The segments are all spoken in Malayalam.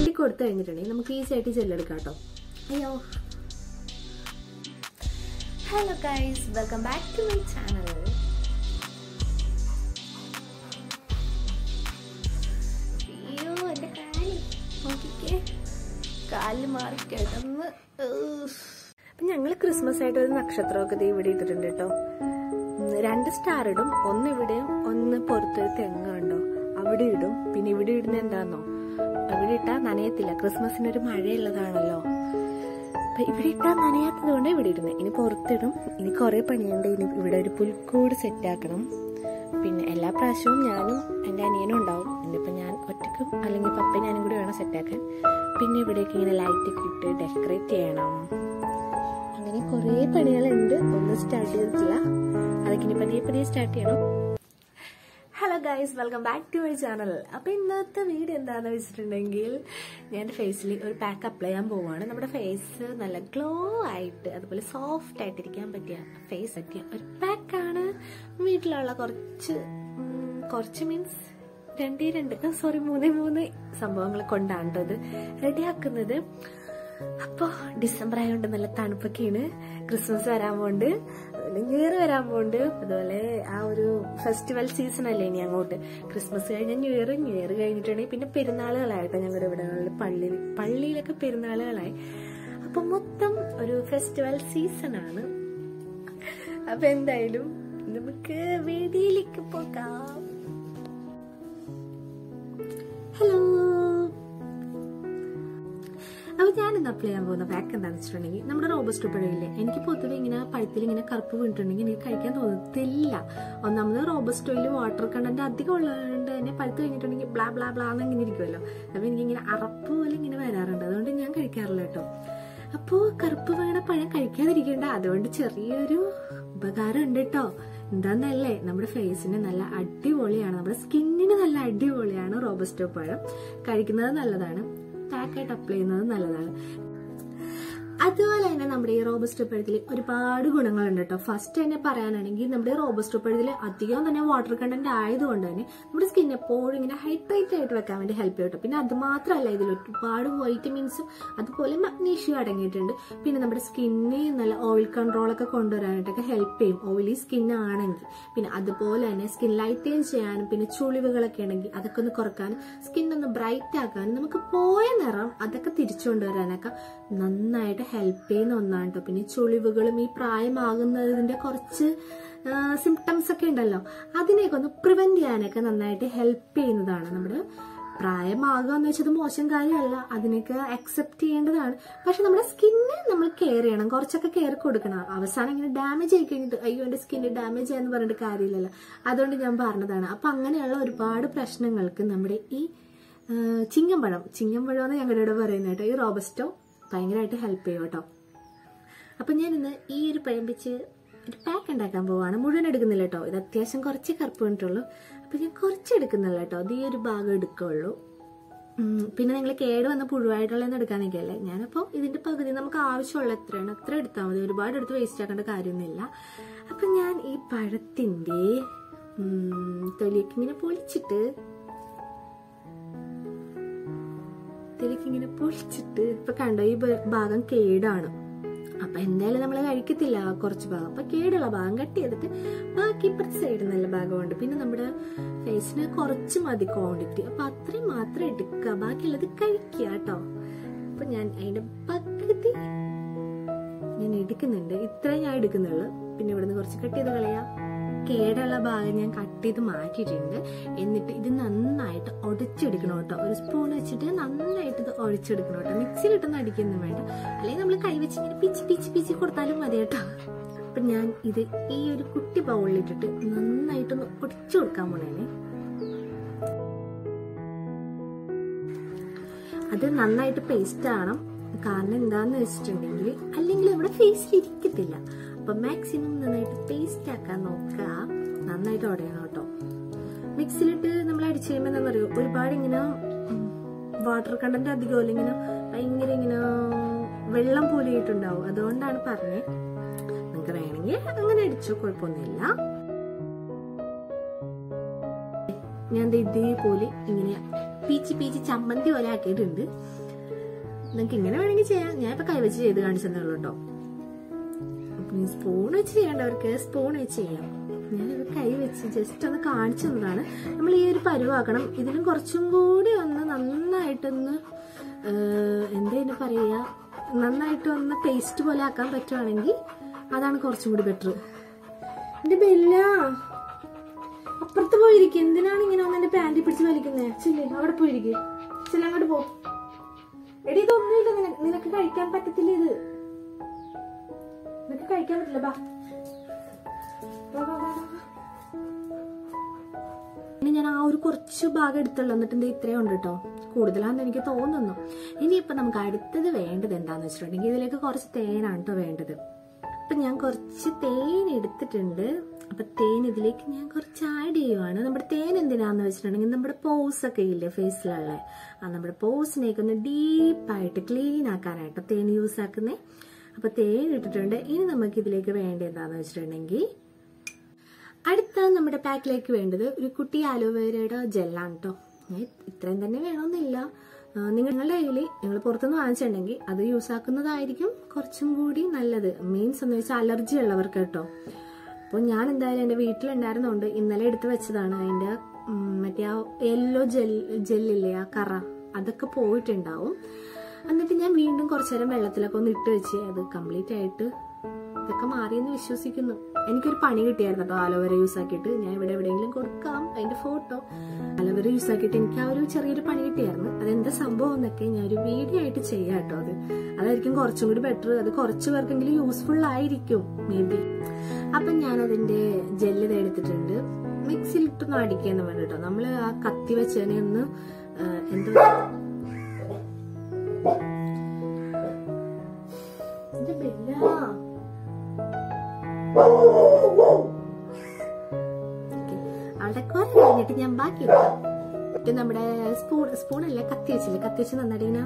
ഫ്രണ്ടിൽ കൊടുത്തു കഴിഞ്ഞിട്ടുണ്ടെങ്കിൽ നമുക്ക് ഈസി ആയിട്ട് ജെല്ലെടുക്കാം കേട്ടോ. അയ്യോ, hello guys, welcome back to my channel. അയ്യോ, എൻ്റെ കാല് നോക്കിക്കേ, കാല് മാറി കിടന്ന്. അപ്പം ഞങ്ങൾ ക്രിസ്മസ് ആയിട്ട് ഒരു നക്ഷത്രമൊക്കെ ഇവിടെ ഇട്ടിട്ടുണ്ട് കേട്ടോ. 2 സ്റ്റാർ ഇടും, ഒന്ന് ഇവിടെയും ഒന്ന് പുറത്തൊരു തെങ്ങ് കണ്ടോ അവിടെ ഇടും. പിന്നെ ഇവിടെ ഇടുന്ന എന്താന്നോ, ഇവിടെ ഇട്ടാൽ നനയത്തില്ല, ക്രിസ്മസിനൊരു മഴയുള്ളതാണല്ലോ. അപ്പൊ ഇവിടെ ഇട്ടാൽ നനയാത്തത് കൊണ്ട് ഇവിടെ ഇടുന്നത്. ഇനി പുറത്തിടും. ഇനി കുറെ പണിയുണ്ട്. ഇനി ഇവിടെ ഒരു പുൽക്കൂട് സെറ്റാക്കണം. പിന്നെ എല്ലാ പ്രാവശ്യവും ഞാനും എൻ്റെ അനിയനും ഉണ്ടാവും. ഇന്നിപ്പോൾ ഞാൻ ഒറ്റക്കും അല്ലെങ്കിൽ പപ്പയും ഞാനും കൂടി വേണം സെറ്റാക്കാൻ. പിന്നെ ഇവിടേക്ക് ഇങ്ങനെ ലൈറ്റൊക്കെ ഇട്ട് ഡെക്കറേറ്റ് ചെയ്യണം. അങ്ങനെ കുറേ പണികളുണ്ട്, ഒന്നും സ്റ്റാർട്ട് ചെയ്തിട്ടില്ല. അതൊക്കെ ഇനി പതിയെ സ്റ്റാർട്ട് ചെയ്യണം. Hello guys, welcome back to my channel. അപ്പൊ ഇന്നത്തെ വീഡിയോ എന്താണെന്ന് വെച്ചിട്ടുണ്ടെങ്കിൽ, ഞാൻ ഫേസിൽ ഒരു പാക്ക് അപ്ലൈ ചെയ്യാൻ പോവാണ്. നമ്മുടെ ഫേസ് നല്ല ഗ്ലോ ആയിട്ട് അതുപോലെ സോഫ്റ്റ് ആയിട്ടിരിക്കാൻ പറ്റിയ ഫേസ് പറ്റിയ ഒരു പാക്കാണ്. വീട്ടിലുള്ള കുറച്ച് മീൻസ് 3 സംഭവങ്ങൾ കൊണ്ടാണ് ഇത് റെഡിയാക്കുന്നത്. അപ്പോൾ ഡിസംബർ ആയതുകൊണ്ട് നല്ല തണുപ്പൊക്കെയാണ്. ക്രിസ്മസ് വരാൻ പോകുന്നുണ്ട്, ന്യൂ ഇയർ വരാൻ പോകുന്നുണ്ട്. അതുപോലെ ആ ഒരു ഫെസ്റ്റിവൽ സീസൺ അല്ലേ ഇനി അങ്ങോട്ട്. ക്രിസ്മസ് കഴിഞ്ഞാൽ ന്യൂ ഇയർ കഴിഞ്ഞിട്ടുണ്ടെങ്കിൽ പിന്നെ പെരുന്നാളുകളായിട്ടോ ഞങ്ങളുടെ ഇവിടങ്ങളിൽ പള്ളിയിലൊക്കെ പെരുന്നാളുകളായി. അപ്പൊ മൊത്തം ഒരു ഫെസ്റ്റിവൽ സീസൺ ആണ്. അപ്പൊ എന്തായാലും നമുക്ക് വീഡിയോയിലേക്ക് പോകാം. ഹലോ, അപ്പൊ ഞാനിന്ന് അപ്ലൈ ചെയ്യാൻ പോകുന്ന പാക്ക് എന്താണെന്ന് വെച്ചിട്ടുണ്ടെങ്കിൽ, നമ്മുടെ റോബസ്റ്റ് പഴമില്ലേ, എനിക്ക് പൊതുവെ ഇങ്ങനെ പഴുത്തിൽ ഇങ്ങനെ കറുപ്പ് വീണിട്ടുണ്ടെങ്കിൽ എനിക്ക് കഴിക്കാൻ തോന്നത്തില്ല. ഒന്നാമത് റോബസ്റ്റ് ഓയിൽ വാട്ടർ കണ്ടന്റ് അധികം ഉള്ളതുകൊണ്ട് തന്നെ പഴുത്ത് കഴിഞ്ഞിട്ടുണ്ടെങ്കിൽ ബ്ലാ ബ്ലാ ബ്ലാന്ന് ഇങ്ങനെ ഇരിക്കുമല്ലോ. അപ്പൊ എനിക്കിങ്ങനെ അറപ്പ് പോലെ ഇങ്ങനെ വരാറുണ്ട്. അതുകൊണ്ട് ഞാൻ കഴിക്കാറില്ല കേട്ടോ. അപ്പോ കറുപ്പ് വീണ പഴം കഴിക്കാതിരിക്കേണ്ട, അതുകൊണ്ട് ചെറിയൊരു ഉപകാരം ഉണ്ട് കേട്ടോ. എന്താന്നല്ലേ, നമ്മുടെ ഫേസിന് നല്ല അടിപൊളിയാണ്, നമ്മുടെ സ്കിന്നിന് നല്ല അടിപൊളിയാണ് റോബസ്റ്റോ പഴം. കഴിക്കുന്നത് നല്ലതാണ്, പാക്കായിട്ട് അപ്ലൈ ചെയ്യുന്നത് നല്ലതാണ്. അതുപോലെ തന്നെ നമ്മുടെ ഈ റോബസ്റ്റോ പഴത്തിൽ ഒരുപാട് ഗുണങ്ങളുണ്ട് കേട്ടോ. ഫസ്റ്റ് തന്നെ പറയാനാണെങ്കിൽ, നമ്മുടെ റോബസ്റ്റോ പഴത്തിൽ അധികം തന്നെ വാട്ടർ കണ്ടന്റ് ആയതുകൊണ്ട് തന്നെ നമ്മുടെ സ്കിൻ എപ്പോഴും ഇങ്ങനെ ഹൈഡ്രേറ്റ് ആയിട്ട് വെക്കാൻ വേണ്ടി ഹെൽപ്പ് ചെയ്യും കേട്ടോ. പിന്നെ അത് മാത്രമല്ല, ഇതിൽ ഒരുപാട് വൈറ്റമിൻസും അതുപോലെ മഗ്നീഷ്യം അടങ്ങിയിട്ടുണ്ട്. പിന്നെ നമ്മുടെ സ്കിന്നിന് നല്ല ഓയിൽ കൺട്രോളൊക്കെ കൊണ്ടുവരാനായിട്ടൊക്കെ ഹെൽപ്പ് ചെയ്യും, ഓയിലി സ്കിൻ ആണെങ്കിൽ. പിന്നെ അതുപോലെ തന്നെ സ്കിൻ ലൈറ്റൻ ചെയ്യാനും പിന്നെ ചുളിവുകളൊക്കെ ഉണ്ടെങ്കിൽ അതൊക്കെ ഒന്ന് കുറക്കാനും സ്കിന്നൊന്ന് ബ്രൈറ്റ് ആക്കാനും നമുക്ക് പോയ നിറം അതൊക്കെ തിരിച്ചു കൊണ്ടുവരാനൊക്കെ നന്നായിട്ട് ഹെൽപ്പ് ചെയ്യുന്ന ഒന്നാണ് കേട്ടോ. പിന്നെ ചുളിവുകളും ഈ പ്രായമാകുന്നതിന്റെ കുറച്ച് സിംറ്റംസ് ഒക്കെ ഉണ്ടല്ലോ, അതിനെയൊക്കെ ഒന്ന് പ്രിവെന്റ് ചെയ്യാനൊക്കെ നന്നായിട്ട് ഹെൽപ്പ് ചെയ്യുന്നതാണ്. നമ്മുടെ പ്രായമാകുക എന്ന് വെച്ചത് മോശം കാര്യമല്ല, അതിനൊക്കെ അക്സെപ്റ്റ് ചെയ്യേണ്ടതാണ്. പക്ഷെ നമ്മുടെ സ്കിന്ന് നമ്മൾ കെയർ ചെയ്യണം, കുറച്ചൊക്കെ കെയർ കൊടുക്കണം. അവസാനം ഇങ്ങനെ ഡാമേജ് ആയി കഴിഞ്ഞിട്ട് അയ്യോ എന്റെ സ്കിന്ന് ഡാമേജ് ആയെന്ന് പറഞ്ഞിട്ട് കാര്യമില്ലല്ലോ. അതുകൊണ്ട് ഞാൻ പറഞ്ഞതാണ്. അപ്പൊ അങ്ങനെയുള്ള ഒരുപാട് പ്രശ്നങ്ങൾക്ക് നമ്മുടെ ഈ ചിങ്ങമ്പഴം എന്ന് ഞങ്ങളുടെ ഇവിടെ പറയുന്നത് കേട്ടോ, ഈ റോബസ്റ്റോ ഭയങ്കരമായിട്ട് ഹെൽപ്പ് ചെയ്യും കേട്ടോ. അപ്പൊ ഞാൻ ഇന്ന് ഈ ഒരു പഴം വെച്ച് ഒരു പാക്ക് ഉണ്ടാക്കാൻ പോവാണ്. മുഴുവൻ എടുക്കുന്നില്ല കേട്ടോ, ഇത് അത്യാവശ്യം കുറച്ച് കറുപ്പ് വേണ്ടിട്ടുള്ളൂ. അപ്പൊ ഞാൻ കുറച്ച് എടുക്കുന്നില്ല കേട്ടോ, അത് ഈ ഒരു ഭാഗം എടുക്കുള്ളൂ. പിന്നെ നിങ്ങൾ കേട് വന്ന പുഴുവായിട്ടുള്ളതെന്ന് എടുക്കാൻ നിൽക്കല്ലേ. ഞാനപ്പോൾ ഇതിന്റെ പകുതി നമുക്ക് ആവശ്യമുള്ള എത്രയാണ് അത്ര എടുത്താൽ മതി, ഒരുപാട് എടുത്ത് വേസ്റ്റ് ആക്കേണ്ട കാര്യമൊന്നുമില്ല. അപ്പൊ ഞാൻ ഈ പഴത്തിന്റെ തൊലിയൊക്കെ ഇങ്ങനെ പൊളിച്ചിട്ട് ഇപ്പൊ കണ്ടോ, ഈ ഭാഗം കേടാണ്. അപ്പൊ എന്തായാലും നമ്മൾ കഴിക്കത്തില്ല കുറച്ച് ഭാഗം. അപ്പൊ കേടുള്ള ഭാഗം കട്ട് ചെയ്തിട്ട് ബാക്കി ഇപ്പുറത്തെ സൈഡ് നല്ല ഭാഗമുണ്ട്. പിന്നെ നമ്മുടെ ഫേസിന് കുറച്ച് മതി ക്വാണ്ടിറ്റി, അപ്പൊ അത്രയും മാത്രം എടുക്കുക, ബാക്കിയുള്ളത് കഴിക്കുക കേട്ടോ. അപ്പൊ ഞാൻ അതിന്റെ പകുതി ഞാൻ എടുക്കുന്നുണ്ട്, ഇത്രയും ഞാൻ എടുക്കുന്നുള്ളൂ. പിന്നെ ഇവിടുന്ന് കുറച്ച് കട്ട് ചെയ്ത് കളയാം. കേടുള്ള ഭാഗം ഞാൻ കട്ട് ചെയ്ത് മാറ്റിയിട്ടുണ്ട്. എന്നിട്ട് ഇത് നന്നായിട്ട് ഉടച്ചെടുക്കണം കേട്ടോ. ഒരു സ്പൂൺ വെച്ചിട്ട് നന്നായിട്ട് ഇത് ഉടച്ചെടുക്കണം കേട്ടോ. മിക്സിയിലിട്ടൊന്നും അടിക്കൊന്നും വേണ്ട, അല്ലെങ്കിൽ നമ്മൾ കൈ വെച്ച് ഇങ്ങനെ പിച്ചി കൊടുത്താലും മതി കേട്ടോ. അപ്പൊ ഞാൻ ഇത് ഈ ഒരു കുട്ടി ബൗളിലിട്ടിട്ട് നന്നായിട്ടൊന്ന് ഒടിച്ചു കൊടുക്കാൻ പോണേ. അത് നന്നായിട്ട് പേസ്റ്റ് ആവണം. കാരണം എന്താന്ന് വെച്ചിട്ടുണ്ടെങ്കിൽ അല്ലെങ്കിൽ നമ്മുടെ ഫേസിൽ ഇരിക്കത്തില്ല. അപ്പൊ മാക്സിമം നന്നായിട്ട് പേസ്റ്റ് ആക്കാൻ നോക്കുക. നന്നായിട്ട് ഉടയണം കേട്ടോ. മിക്സിയിലിട്ട് നമ്മൾ അടിച്ചു കഴിയുമ്പോൾ എന്താ പറയുക, ഒരുപാട് ഇങ്ങനെ വാട്ടർ കണ്ടന്റ് അധികം അല്ലെങ്കിൽ ഭയങ്കര ഇങ്ങനെ വെള്ളം പോലെ ആയിട്ടുണ്ടാവും. അതുകൊണ്ടാണ് പറഞ്ഞത്. നിങ്ങൾക്ക് വേണമെങ്കിൽ അങ്ങനെ അടിച്ചോ, കുഴപ്പമൊന്നുമില്ല. ഞാൻ ഇതേപോലെ ഇങ്ങനെ പീച്ചി പീച്ചി ചമ്മന്തി പോലെ ആക്കിയിട്ടുണ്ട്. നിങ്ങൾക്ക് ഇങ്ങനെ വേണമെങ്കിൽ ചെയ്യാം. ഞാൻ ഇപ്പൊ കൈവച്ച് ചെയ്ത് കാണിച്ചെന്നുള്ളൂ കേട്ടോ. സ്പൂൺ വെച്ച് ചെയ്യേണ്ടവർക്ക് സ്പൂൺ വെച്ച് ചെയ്യാം. ഞാനത് കൈ വെച്ച് ജസ്റ്റ് ഒന്ന് കാണിച്ചു തന്നതാണ്. നമ്മൾ ഈ ഒരു പരുവാക്കണം. ഇതിനും കുറച്ചും കൂടി ഒന്ന് നന്നായിട്ടൊന്ന് എന്താ പറയുക, നന്നായിട്ട് ഒന്ന് പേസ്റ്റ് പോലെ ആക്കാൻ പറ്റുവാണെങ്കിൽ അതാണ് കുറച്ചും കൂടി ബെറ്റർ. എന്റെ ബെല്ല അപ്പുറത്ത് പോയിരിക്കും. എന്തിനാണ് ഇങ്ങനെ ഒന്ന് എന്റെ പാൻറ് പിടിച്ച് വലിക്കുന്നേ? ചില്ലേ അവിടെ പോയിരിക്കും. ചില അങ്ങോട്ട് പോ. എടി ഇതൊന്നുമില്ല, നിനക്ക് കഴിക്കാൻ പറ്റത്തില്ല. ഇത് നിനക്ക് കഴിക്കാൻ പറ്റില്ല. ബാ ഇനി ഞാൻ ആ ഒരു കുറച്ച് ഭാഗം എടുത്തുള്ളൂ. എന്നിട്ട് എന്താ ഇത്രയും ഉണ്ട് കേട്ടോ, കൂടുതലാണെന്ന് എനിക്ക് തോന്നുന്നു. ഇനിയിപ്പൊ നമുക്ക് അടുത്തത് വേണ്ടത് എന്താന്ന് വെച്ചിട്ടുണ്ടെങ്കിൽ ഇതിലേക്ക് കുറച്ച് തേനാണ് കേട്ടോ വേണ്ടത്. അപ്പൊ ഞാൻ കുറച്ച് തേൻ എടുത്തിട്ടുണ്ട്. അപ്പൊ തേൻ ഇതിലേക്ക് ഞാൻ കുറച്ച് ആഡ് ചെയ്യുവാണ്. നമ്മുടെ തേൻ എന്തിനാന്ന് വെച്ചിട്ടുണ്ടെങ്കിൽ നമ്മുടെ പോസ് ഒക്കെ ഇല്ലേ ഫേസിലുള്ള, നമ്മുടെ പോസിനെയൊക്കെ ഒന്ന് ഡീപ്പായിട്ട് ക്ലീൻ ആക്കാനായിട്ട് തേൻ യൂസ് ആക്കുന്നേ. അപ്പൊ തേൻ ഇട്ടിട്ടുണ്ട്. ഇനി നമുക്ക് ഇതിലേക്ക് വേണ്ടത് എന്താന്ന് വെച്ചിട്ടുണ്ടെങ്കിൽ അടുത്ത നമ്മുടെ പാക്കിലേക്ക് വേണ്ടത് ഒരു കുട്ടി അലോവേരയുടെ ജെല്ലാണ് കേട്ടോ. ഇത്രയും തന്നെ വേണമെന്നില്ല. നിങ്ങളുടെ കയ്യിൽ നിങ്ങൾ പുറത്തുനിന്ന് വാങ്ങിച്ചിട്ടുണ്ടെങ്കിൽ അത് യൂസ് ആക്കുന്നതായിരിക്കും കുറച്ചും കൂടി നല്ലത്. മീൻസ് എന്ന് വെച്ചാൽ അലർജി ഉള്ളവർക്ക് കേട്ടോ. അപ്പോൾ ഞാൻ എന്തായാലും എൻ്റെ വീട്ടിലുണ്ടായിരുന്നതുകൊണ്ട് ഇന്നലെ എടുത്ത് വെച്ചതാണ്. അതിൻ്റെ മറ്റേ ആ യെല്ലോ ജെല്ലില്ലേ, ആ കറ അതൊക്കെ പോയിട്ടുണ്ടാവും. എന്നിട്ട് ഞാൻ വീണ്ടും കുറച്ചു നേരം വെള്ളത്തിലൊക്കെ ഒന്ന് ഇട്ട് വെച്ച് അത് കംപ്ലീറ്റ് ആയിട്ട് ഇതൊക്കെ മാറിയെന്ന് വിശ്വസിക്കുന്നു. എനിക്കൊരു പണി കിട്ടിയായിരുന്നു കേട്ടോ അലോവേര യൂസ് ആക്കിയിട്ട്. ഞാൻ ഇവിടെ എവിടെയെങ്കിലും കൊടുക്കാം അതിന്റെ ഫോട്ടോ. അലോവേര യൂസ് ആക്കിയിട്ട് എനിക്ക് ആ ഒരു ചെറിയൊരു പണി കിട്ടിയായിരുന്നു. അതെന്താ സംഭവം എന്നൊക്കെ ഞാൻ ഒരു വീഡിയോ ആയിട്ട് ചെയ്യാം കേട്ടോ. അതായിരിക്കും കുറച്ചും കൂടി ബെറ്റർ. അത് കുറച്ച് പേർക്കെങ്കിലും യൂസ്ഫുൾ ആയിരിക്കും മേ ബി. അപ്പൊ ഞാൻ അതിന്റെ ജെല്ല് എടുത്തിട്ടുണ്ട്. മിക്സിയിലിട്ടൊന്നും അടിക്കാന്ന് വേണ്ട കേട്ടോ. നമ്മള് ആ കത്തി വെച്ചതിനെ ഒന്ന് എന്താ അവിടെ കുറെ കഴിഞ്ഞിട്ട് ഞാൻ ബാക്കി നമ്മുടെ സ്പൂണല്ല കത്തി വെച്ചില്ലേ, കത്തി വെച്ച് നന്നായിട്ട് ഇങ്ങനെ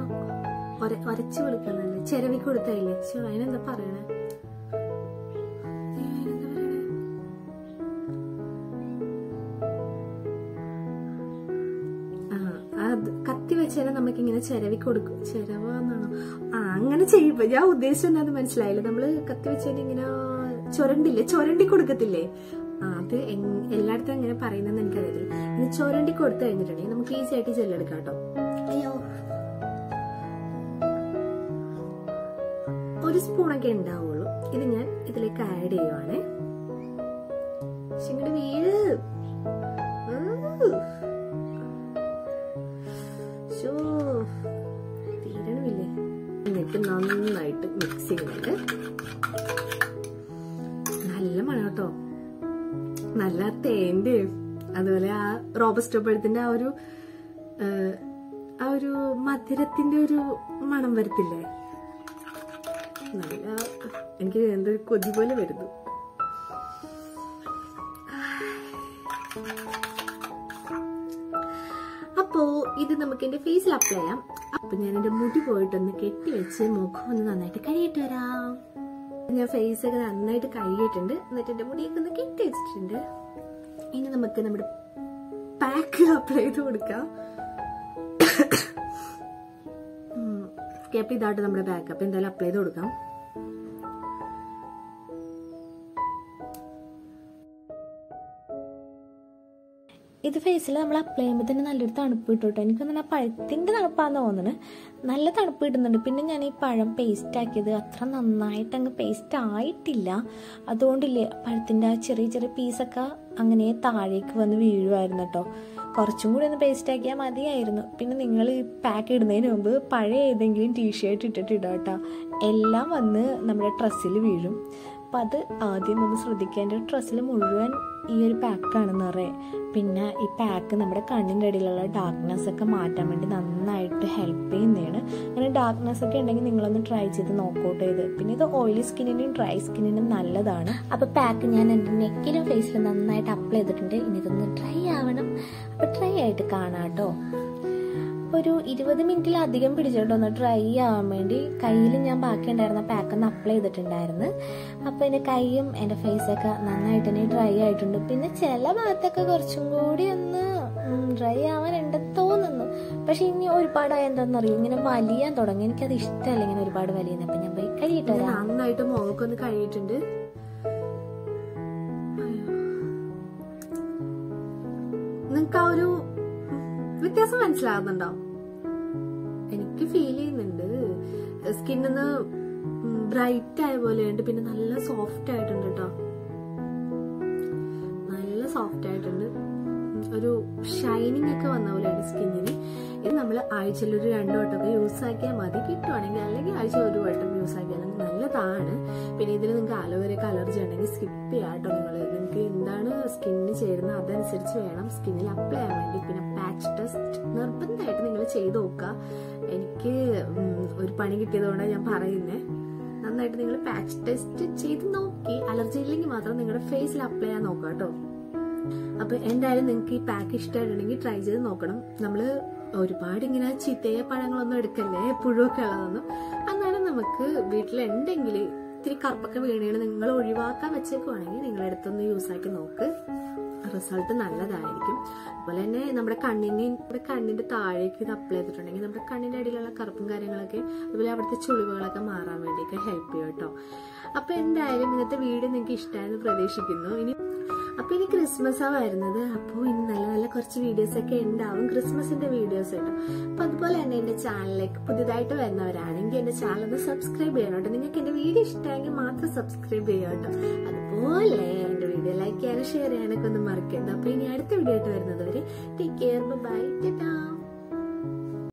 ഒരച്ചു കൊടുക്കണല്ലേ, ചെരവി കൊടുത്തല്ലേ. അതിനെന്താ പറയണേ, കത്തി വെച്ചാൽ നമുക്ക് ഇങ്ങനെ ചെരവി കൊടുക്കും. ചെരവാന്നാണോ? അങ്ങനെ ചെയ്യുമ്പോ ഞാൻ ഉദ്ദേശിച്ചത് അത് മനസ്സിലായില്ല. നമ്മള് കത്തി വെച്ചാൽ ഇങ്ങനെ ചുരണ്ടി കൊടുക്കത്തില്ലേ, അത് എല്ലായിടത്തും എങ്ങനെ പറയുന്നതെന്ന് എനിക്കറിയില്ല. ഇനി ചുരണ്ടി കൊടുത്തു കഴിഞ്ഞിട്ടുണ്ടെങ്കിൽ നമുക്ക് ഈസി ആയിട്ട് ജെല്ലെടുക്കാം കേട്ടോ. അയ്യോ, ഒരു സ്പൂണൊക്കെ ഉണ്ടാവുള്ളൂ. ഇത് ഞാൻ ഇതിലേക്ക് ആഡ് ചെയ്യുവാണ്. ഇങ്ങോട്ട് വീട് തീരണമില്ലേ. എന്നിട്ട് നന്നായിട്ട് മിക്സ് ചെയ്യുന്നുണ്ട്. നല്ല മണം കേട്ടോ, നല്ല തേന്റെയും അതുപോലെ ആ റോബസ്റ്റോ പഴത്തിന്റെ ആ ഒരു മധുരത്തിന്റെ ഒരു മണം വരത്തില്ലേ, നല്ല എനിക്ക് എന്തൊരു കൊതി പോലെ വരുന്നു. അപ്പോ ഇത് നമുക്ക് എന്റെ ഫേസിൽ അപ്ലൈ ചെയ്യാം. അപ്പൊ ഞാൻ എന്റെ മുടി പോയിട്ടൊന്ന് കെട്ടിവെച്ച് മുഖം ഒന്ന് നന്നായിട്ട് കഴുകിയിട്ട് വരാം. ഞാൻ ഫേസ് ഒക്കെ നന്നായിട്ട് കഴുകിയിട്ടുണ്ട്. എന്നിട്ട് എന്റെ മുടിയൊക്കെ ഒന്ന് കെട്ടി വെച്ചിട്ടുണ്ട്. ഇനി നമുക്ക് നമ്മുടെ പാക്ക് അപ്ലൈ ചെയ്ത് കൊടുക്കാം. അപ്പൊ ഇതായിട്ട് നമ്മുടെ പാക്ക് അപ്പൊ എന്തായാലും അപ്ലൈ ചെയ്ത് കൊടുക്കാം. ഇത് ഫേസിൽ നമ്മൾ അപ്ലൈ ചെയ്യുമ്പോൾ തന്നെ നല്ലൊരു തണുപ്പ് കിട്ടും. എനിക്കൊന്നും ആ പഴത്തിന്റെ തണുപ്പാന്ന് തോന്നുന്നത്. നല്ല തണുപ്പ് കിട്ടുന്നുണ്ട്. പിന്നെ ഞാൻ ഈ പഴം പേസ്റ്റ് ആക്കിയത് അത്ര നന്നായിട്ട് അങ്ങ് പേസ്റ്റ് ആയിട്ടില്ല. അതുകൊണ്ടില്ലേ പഴത്തിന്റെ ആ ചെറിയ ചെറിയ പീസൊക്കെ അങ്ങനെ താഴേക്ക് വന്ന് വീഴുമായിരുന്നു കേട്ടോ. കുറച്ചും കൂടി ഒന്ന് പേസ്റ്റ് ആക്കിയാൽ മതിയായിരുന്നു. പിന്നെ നിങ്ങൾ ഈ പാക്ക് ഇടുന്നതിന് മുമ്പ് പഴയ ഏതെങ്കിലും ടീഷർട്ട് ഇട്ടിട്ട് ഇടാം കേട്ടോ. എല്ലാം വന്ന് നമ്മുടെ ഡ്രസ്സിൽ വീഴും. അപ്പം അത് ആദ്യം ഒന്ന് ശ്രദ്ധിക്കുക. എൻ്റെ ഡ്രസ്സിൽ മുഴുവൻ ഈ ഒരു പാക്കാണെന്ന് പറയാം. പിന്നെ ഈ പാക്ക് നമ്മുടെ കണ്ണിൻ്റെ ഇടയിലുള്ള ഡാർക്ക്നെസ് ഒക്കെ മാറ്റാൻ വേണ്ടി നന്നായിട്ട് ഹെൽപ്പ് ചെയ്യുന്നതാണ്. അങ്ങനെ ഡാർക്ക്നെസ് ഒക്കെ ഉണ്ടെങ്കിൽ നിങ്ങളൊന്ന് ട്രൈ ചെയ്ത് നോക്കോട്ടെ ഇത്. പിന്നെ ഇത് ഓയിലി സ്കിന്നിനും ഡ്രൈ സ്കിന്നിനും നല്ലതാണ്. അപ്പോൾ പാക്ക് ഞാൻ എൻ്റെ നെക്കിലും ഫേസിലും നന്നായിട്ട് അപ്ലൈ ചെയ്തിട്ടുണ്ട്. ഇനി ഇതൊന്ന് ഡ്രൈ ആവണം. അപ്പോൾ ഡ്രൈ ആയിട്ട് കാണാം കേട്ടോ. ഒരു 20 മിനിറ്റിലധികം പിടിച്ചിട്ടോ ഒന്ന് ഡ്രൈ ആവാൻ വേണ്ടി. കയ്യിൽ ഞാൻ ബാക്കി ഉണ്ടായിരുന്ന പാക്ക് ഒന്ന് അപ്ലൈ ചെയ്തിട്ടുണ്ടായിരുന്നു. അപ്പോൾ എൻ്റെ കൈയും എൻ്റെ ഫേസൊക്കെ നന്നായിട്ട് തന്നെ ഡ്രൈ ആയിട്ടുണ്ട്. പിന്നെ ചില ഭാഗത്തൊക്കെ കുറച്ചും കൂടി ഒന്ന് ഡ്രൈ ആവാനുണ്ടെന്ന് തോന്നുന്നു. പക്ഷെ ഇനി ഒരുപാടായ എന്താണെന്നറിയോ, ഇങ്ങനെ വലിയാൻ തുടങ്ങി. എനിക്കത് ഇഷ്ടമല്ല ഇങ്ങനെ ഒരുപാട് വലിയുന്നത്. അപ്പൊ ഞാൻ പോയി കഴിയിട്ട് വരാം. നന്നായിട്ട് മുഖക്കൊന്ന് കഴിയിട്ടുണ്ട്. നിങ്ങക്ക് ആ ഒരു വ്യത്യാസം മനസ്സിലാകുന്നുണ്ടോ? എനിക്ക് ഫീൽ ചെയ്യുന്നുണ്ട്. സ്കിന്നൊന്ന് ബ്രൈറ്റ് ആയ പോലെയുണ്ട്. പിന്നെ നല്ല സോഫ്റ്റ് ആയിട്ടുണ്ട് കേട്ടോ, നല്ല സോഫ്റ്റ് ആയിട്ടുണ്ട്. ഒരു ഷൈനിങ് ഒക്കെ വന്ന പോലെയാണ് സ്കിന്നിന്. ഇത് നമ്മൾ ആഴ്ചയിൽ ഒരു 2 വട്ടമൊക്കെ യൂസ് ആക്കിയാൽ മതി, കിട്ടുവാണെങ്കിൽ. അല്ലെങ്കിൽ ആഴ്ച 1 വട്ടം യൂസ് ആക്കിയാലും നല്ലതാണ്. പിന്നെ ഇതിൽ നിങ്ങൾക്ക് അലോവേരയൊക്കെ അലർജി ഉണ്ടെങ്കിൽ സ്കിപ്പ് ചെയ്യാം കേട്ടോ. നിങ്ങൾക്ക് എന്താണ് സ്കിന്നിന് ചേരുന്നത് അതനുസരിച്ച് വേണം സ്കിന്നിൽ അപ്ലൈ ചെയ്യാൻ വേണ്ടി. പിന്നെ പാച്ച് ടെസ്റ്റ് നിർബന്ധമായിട്ട് നിങ്ങൾ ചെയ്ത് നോക്കുക. എനിക്ക് ഒരു പണി കിട്ടിയതുകൊണ്ടാണ് ഞാൻ പറയുന്നത്. നന്നായിട്ട് നിങ്ങൾ പാച്ച് ടെസ്റ്റ് ചെയ്ത് നോക്കി അലർജി ഇല്ലെങ്കിൽ മാത്രം നിങ്ങളുടെ ഫേസിൽ അപ്ലൈ ചെയ്യാൻ നോക്കാം കേട്ടോ. അപ്പൊ എന്തായാലും നിങ്ങൾക്ക് ഈ പാക്ക് ഇഷ്ടമായിട്ടുണ്ടെങ്കിൽ ട്രൈ ചെയ്ത് നോക്കണം. നമ്മള് ഒരുപാട് ഇങ്ങനെ ചീത്തയ പഴങ്ങളൊന്നും എടുക്കല്ലേ, പുഴുവൊക്കെ ഉള്ളതൊന്നും. എന്നാലും നമുക്ക് വീട്ടിലുണ്ടെങ്കിൽ ഇത്തിരി കറുപ്പൊക്കെ വീണേണ് നിങ്ങൾ ഒഴിവാക്കാൻ വെച്ചേക്കുവാണെങ്കിൽ നിങ്ങളെടുത്തൊന്ന് യൂസ് ആക്കി നോക്ക്. റിസൾട്ട് നല്ലതായിരിക്കും. അതുപോലെ തന്നെ നമ്മുടെ കണ്ണിന്റെ താഴേക്ക് ഇത് അപ്ലൈ ചെയ്തിട്ടുണ്ടെങ്കിൽ നമ്മുടെ കണ്ണിന്റെ അടിയിലുള്ള കറുപ്പും കാര്യങ്ങളൊക്കെ, അതുപോലെ അവിടുത്തെ ചുളിവുകളൊക്കെ മാറാൻ വേണ്ടിയൊക്കെ ഹെൽപ്പ് ചെയ്യും കേട്ടോ. അപ്പൊ എന്തായാലും ഇന്നത്തെ വീഡിയോ നിങ്ങൾക്ക് ഇഷ്ടമായെന്ന് പ്രതീക്ഷിക്കുന്നു. ഇനി ക്രിസ്മസ് ആ വരുന്നത്. അപ്പോൾ ഇനി നല്ല നല്ല കുറച്ച് വീഡിയോസ് ഒക്കെ ഉണ്ടാവും, ക്രിസ്മസിന്റെ വീഡിയോസ് കേട്ടോ. അപ്പൊ അതുപോലെ തന്നെ എന്റെ ചാനലിലേക്ക് പുതിയതായിട്ട് വരുന്നവരാണെങ്കിൽ എന്റെ ചാനൽ ഒന്ന് സബ്സ്ക്രൈബ് ചെയ്യണം കേട്ടോ. നിങ്ങൾക്ക് എന്റെ വീഡിയോ ഇഷ്ടമായെങ്കിൽ മാത്രം സബ്സ്ക്രൈബ് ചെയ്യുക കേട്ടോ. അതുപോലെ എന്റെ വീഡിയോ ലൈക്ക് ചെയ്യാനും ഷെയർ ചെയ്യാനൊക്കെ ഒന്നും മറക്കരുത്. അപ്പൊ ഇനി അടുത്ത വീഡിയോ ആയിട്ട് വരുന്നത് വരെ ടേക്ക് കെയർ, ബൈ, ടാറ്റാ.